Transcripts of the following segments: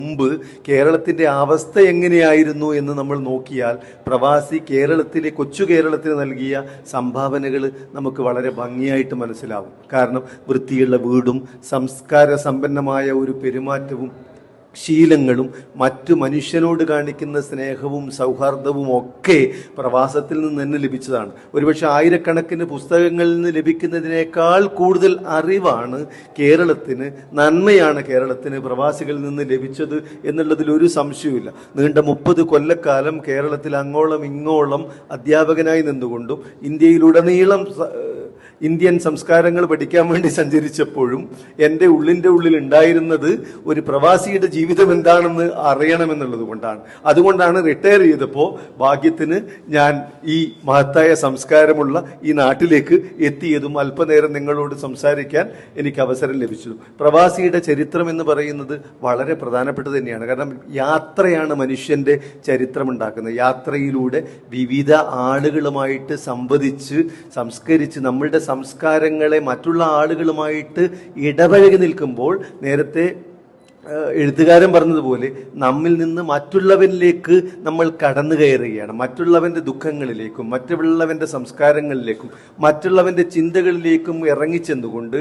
മുമ്പ് കേരളത്തിൻ്റെ അവസ്ഥ എങ്ങനെയായിരുന്നു എന്ന് നമ്മൾ നോക്കിയാൽ പ്രവാസി കൊച്ചു കേരളത്തിന് നൽകിയ സംഭാവനകൾ നമുക്ക് വളരെ ഭംഗിയായിട്ട് മനസ്സിലാവും. കാരണം വൃത്തിയുള്ള വീടും സംസ്കാര സമ്പന്നമായ ഒരു പെരുമാറ്റവും ശീലങ്ങളും മറ്റു മനുഷ്യനോട് കാണിക്കുന്ന സ്നേഹവും സൗഹാർദ്ദവും ഒക്കെ പ്രവാസത്തിൽ നിന്ന് തന്നെ ലഭിച്ചതാണ്. ഒരുപക്ഷെ ആയിരക്കണക്കിന് പുസ്തകങ്ങളിൽ നിന്ന് ലഭിക്കുന്നതിനേക്കാൾ കൂടുതൽ അറിവാണ് കേരളത്തിന്, നന്മയാണ് കേരളത്തിന് പ്രവാസികളിൽ നിന്ന് ലഭിച്ചത് എന്നുള്ളതിൽ ഒരു സംശയവുമില്ല. നീണ്ട 30 കൊല്ലക്കാലം കേരളത്തിൽ അങ്ങോളം ഇങ്ങോളം അധ്യാപകനായി നിന്നുകൊണ്ടും ഇന്ത്യയിലുടനീളം ഇന്ത്യൻ സംസ്കാരങ്ങൾ പഠിക്കാൻ വേണ്ടി സഞ്ചരിച്ചപ്പോഴും എൻ്റെ ഉള്ളിൽ ഉണ്ടായിരുന്നത് ഒരു പ്രവാസിയുടെ ജീവിതം എന്താണെന്ന് അറിയണമെന്നുള്ളത് കൊണ്ടാണ്. അതുകൊണ്ടാണ് റിട്ടയർ ചെയ്തപ്പോൾ ഭാഗ്യത്തിന് ഞാൻ ഈ മഹത്തായ സംസ്കാരമുള്ള ഈ നാട്ടിലേക്ക് എത്തിയതും അല്പനേരം നിങ്ങളോട് സംസാരിക്കാൻ എനിക്ക് അവസരം ലഭിച്ചതും. പ്രവാസിയുടെ ചരിത്രം എന്ന് പറയുന്നത് വളരെ പ്രധാനപ്പെട്ടത് തന്നെയാണ്. കാരണം യാത്രയാണ് മനുഷ്യൻ്റെ ചരിത്രം ഉണ്ടാക്കുന്നത്. യാത്രയിലൂടെ വിവിധ ആളുകളുമായിട്ട് സംവദിച്ച് സംസ്കരിച്ച് നമ്മളുടെ സംസ്കാരങ്ങളെ മറ്റുള്ള ആളുകളുമായിട്ട് ഇടപഴകി നിൽക്കുമ്പോൾ നേരത്തെ എഴുത്തുകാരൻ പറഞ്ഞതുപോലെ നമ്മിൽ നിന്ന് മറ്റുള്ളവരിലേക്ക് നമ്മൾ കടന്നു കയറുകയാണ്. മറ്റുള്ളവൻ്റെ ദുഃഖങ്ങളിലേക്കും മറ്റുള്ളവൻ്റെ സംസ്കാരങ്ങളിലേക്കും മറ്റുള്ളവൻ്റെ ചിന്തകളിലേക്കും ഇറങ്ങിച്ചെന്നുകൊണ്ട്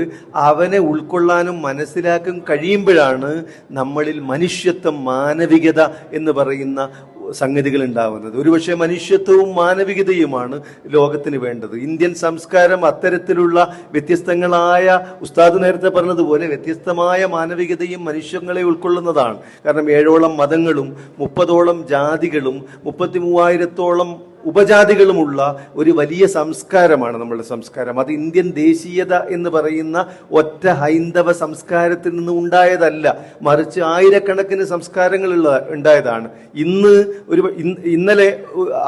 അവനെ ഉൾക്കൊള്ളാനും മനസ്സിലാക്കാൻ കഴിയുമ്പോഴാണ് നമ്മളിൽ മനുഷ്യത്വം, മാനവികത എന്ന് പറയുന്ന സംഗതികൾ ഉണ്ടാവുന്നത്. ഒരുപക്ഷെ മനുഷ്യത്വവും മാനവികതയുമാണ് ലോകത്തിന് വേണ്ടത്. ഇന്ത്യൻ സംസ്കാരം അത്തരത്തിലുള്ള വ്യത്യസ്തങ്ങളായ, ഉസ്താദ് നേരത്തെ പറഞ്ഞതുപോലെ വ്യത്യസ്തമായ മാനവികതയും മനുഷ്യങ്ങളെ ഉൾക്കൊള്ളുന്നതാണ്. കാരണം 7ഓളം മതങ്ങളും 30ഓളം ജാതികളും 33,000ഓളം ഉപജാതികളുമുള്ള ഒരു വലിയ സംസ്കാരമാണ് നമ്മളുടെ സംസ്കാരം. അത് ഇന്ത്യൻ ദേശീയത എന്ന് പറയുന്ന ഒറ്റ ഹൈന്ദവ സംസ്കാരത്തിൽ നിന്ന് ഉണ്ടായതല്ല, മറിച്ച് ആയിരക്കണക്കിന് സംസ്കാരങ്ങൾ ഉണ്ടായതാണ്. ഇന്നലെ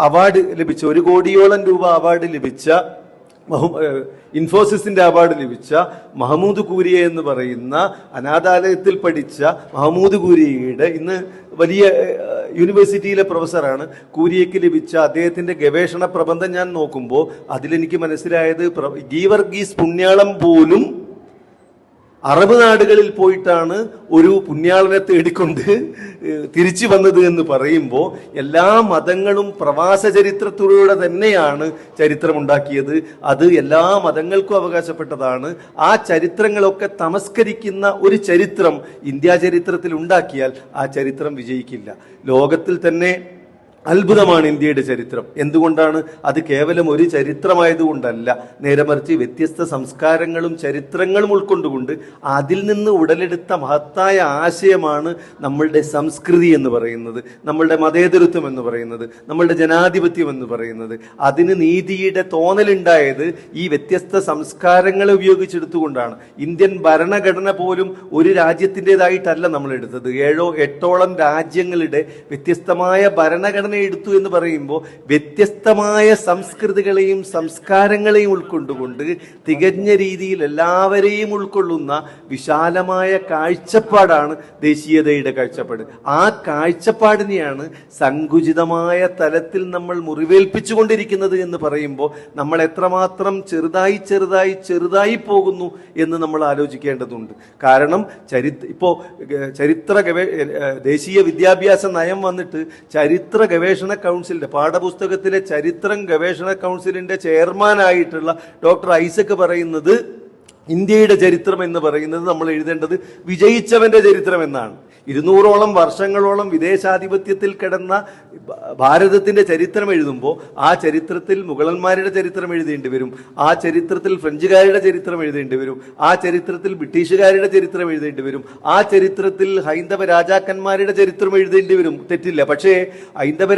അവാർഡ് ലഭിച്ച 1 കോടിയോളം രൂപ അവാർഡ് ലഭിച്ച ഇൻഫോസിസിന്റെ അവാർഡ് ലഭിച്ച മഹമ്മൂദ് കൂരിയ എന്ന് പറയുന്ന അനാഥാലയത്തിൽ പഠിച്ച മഹമ്മൂദ് കൂരിയയുടെ, ഇന്ന് വലിയ യൂണിവേഴ്സിറ്റിയിലെ പ്രൊഫസറാണ്, കൂരിയയ്ക്ക് ലഭിച്ച അദ്ദേഹത്തിന്റെ ഗവേഷണ പ്രബന്ധം ഞാൻ നോക്കുമ്പോൾ അതിലെനിക്ക് മനസ്സിലായത് ഗീവർഗീസ് പുണ്യാളം പോലും അറബ് നാടുകളിൽ പോയിട്ടാണ് ഒരു പുണ്യാളനെ തേടിക്കൊണ്ട് തിരിച്ചു വന്നത് എന്ന് പറയുമ്പോൾ എല്ലാ മതങ്ങളും പ്രവാസ ചരിത്രത്തിലൂടെ തന്നെയാണ് ചരിത്രമുണ്ടാക്കിയത്. അത് എല്ലാ മതങ്ങൾക്കും അവകാശപ്പെട്ടതാണ്. ആ ചരിത്രങ്ങളൊക്കെ തമസ്കരിക്കുന്ന ഒരു ചരിത്രം ഇന്ത്യ ചരിത്രത്തിൽ ഉണ്ടാക്കിയാൽ ആ ചരിത്രം വിജയിക്കില്ല. ലോകത്തിൽ തന്നെ അത്ഭുതമാണ് ഇന്ത്യയുടെ ചരിത്രം. എന്തുകൊണ്ടാണ്? അത് കേവലം ഒരു ചരിത്രമായതുകൊണ്ടല്ല, നേരെ മറിച്ച് വ്യത്യസ്ത സംസ്കാരങ്ങളും ചരിത്രങ്ങളും ഉൾക്കൊണ്ടുകൊണ്ട് അതിൽ നിന്ന് ഉടലെടുത്ത മഹത്തായ ആശയമാണ് നമ്മളുടെ സംസ്കൃതി എന്ന് പറയുന്നത്, നമ്മളുടെ മതേതരത്വം എന്ന് പറയുന്നത്, നമ്മളുടെ ജനാധിപത്യം എന്ന് പറയുന്നത്. അതിന് നീതിയുടെ തോന്നലുണ്ടായത് ഈ വ്യത്യസ്ത സംസ്കാരങ്ങളെ ഉപയോഗിച്ചെടുത്തുകൊണ്ടാണ്. ഇന്ത്യൻ ഭരണഘടന പോലും ഒരു രാജ്യത്തിൻ്റെതായിട്ടല്ല നമ്മൾ എടുത്തത്. 7-8ഓളം രാജ്യങ്ങളുടെ വ്യത്യസ്തമായ ഭരണഘടന എടുത്തു എന്ന് പറയുമ്പോൾ വ്യത്യസ്തമായ സംസ്കൃതികളെയും സംസ്കാരങ്ങളെയും ഉൾക്കൊണ്ടുകൊണ്ട് തികഞ്ഞ രീതിയിൽ എല്ലാവരെയും ഉൾക്കൊള്ളുന്ന വിശാലമായ കാഴ്ചപ്പാടാണ് ദേശീയതയുടെ കാഴ്ചപ്പാട്. ആ കാഴ്ചപ്പാടിനെയാണ് സങ്കുചിതമായ തലത്തിൽ നമ്മൾ മുറിവേൽപ്പിച്ചുകൊണ്ടിരിക്കുന്നത് എന്ന് പറയുമ്പോൾ നമ്മൾ എത്രമാത്രം ചെറുതായി പോകുന്നു എന്ന് നമ്മൾ ആലോചിക്കേണ്ടതുണ്ട്. കാരണം ദേശീയ വിദ്യാഭ്യാസ നയം വന്നിട്ട് ചരിത്ര ഗവേഷണ കൗൺസിലിന്റെ, പാഠപുസ്തകത്തിലെ ചരിത്രം ഗവേഷണ കൗൺസിലിന്റെ ചെയർമാനായിട്ടുള്ള ഡോക്ടർ ഐസക് പറയുന്നത് ഇന്ത്യയുടെ ചരിത്രം എന്ന് പറയുന്നത് നമ്മൾ എഴുതേണ്ടത് വിജയിച്ചവന്റെ ചരിത്രം എന്നാണ്. 200ഓളം വർഷങ്ങളോളം വിദേശാധിപത്യത്തിൽ കിടന്ന ഭാരതത്തിന്റെ ചരിത്രം എഴുതുമ്പോൾ ആ ചരിത്രത്തിൽ മുഗളന്മാരുടെ ചരിത്രം എഴുതേണ്ടി വരും, ആ ചരിത്രത്തിൽ ഫ്രഞ്ചുകാരുടെ ചരിത്രം എഴുതേണ്ടി വരും, ആ ചരിത്രത്തിൽ ബ്രിട്ടീഷുകാരുടെ ചരിത്രം എഴുതേണ്ടി വരും, ആ ചരിത്രത്തിൽ ഹൈന്ദവ രാജാക്കന്മാരുടെ ചരിത്രം എഴുതേണ്ടി വരും. തെറ്റില്ല. പക്ഷേ ഹൈന്ദവ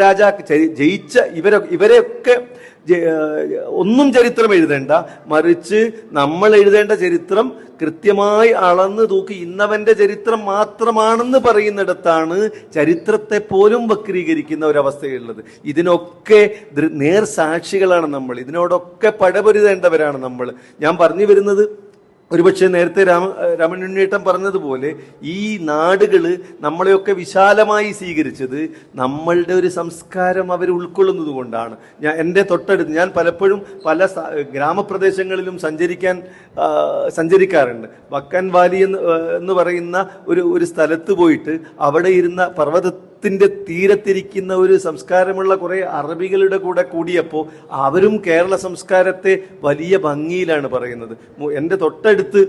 ജയിച്ച ഇവരെയൊക്കെ ഒന്നും ചരിത്രം എഴുതേണ്ട, മറിച്ച് നമ്മൾ എഴുതേണ്ട ചരിത്രം കൃത്യമായി അളന്ന് തൂക്കി ഇന്നവന്റെ ചരിത്രം മാത്രമാണെന്ന് പറയുന്നിടത്താണ് ചരിത്രത്തെ പോലും വക്രീകരിക്കുന്ന ഒരവസ്ഥയുള്ളത്. ഇതിനൊക്കെ നേർസാക്ഷികളാണ് നമ്മൾ, ഇതിനോടൊക്കെ പടപൊരുതേണ്ടവരാണ് നമ്മൾ. ഞാൻ പറഞ്ഞു വരുന്നത് ഒരുപക്ഷെ നേരത്തെ രമണുണ്ണീട്ടം പറഞ്ഞതുപോലെ ഈ നാടുകൾ നമ്മളെയൊക്കെ വിശാലമായി സ്വീകരിച്ചത് നമ്മളുടെ ഒരു സംസ്കാരം അവർ ഉൾക്കൊള്ളുന്നത് കൊണ്ടാണ്. എൻ്റെ തൊട്ടടുത്ത് ഞാൻ പലപ്പോഴും പല ഗ്രാമപ്രദേശങ്ങളിലും സഞ്ചരിക്കാറുണ്ട്. വക്കൻ വാലി എന്ന് പറയുന്ന ഒരു സ്ഥലത്ത് പോയിട്ട് അവിടെ ഇരുന്ന പർവ്വതത്തിൻ്റെ തീരത്തിരിക്കുന്ന ഒരു സംസ്കാരമുള്ള കുറേ അറബികളുടെ കൂടെ കൂടിയപ്പോൾ അവരും കേരള സംസ്കാരത്തെ വലിയ ഭംഗിയിലാണ് പറയുന്നത്. എൻ്റെ തൊട്ടടുത്ത്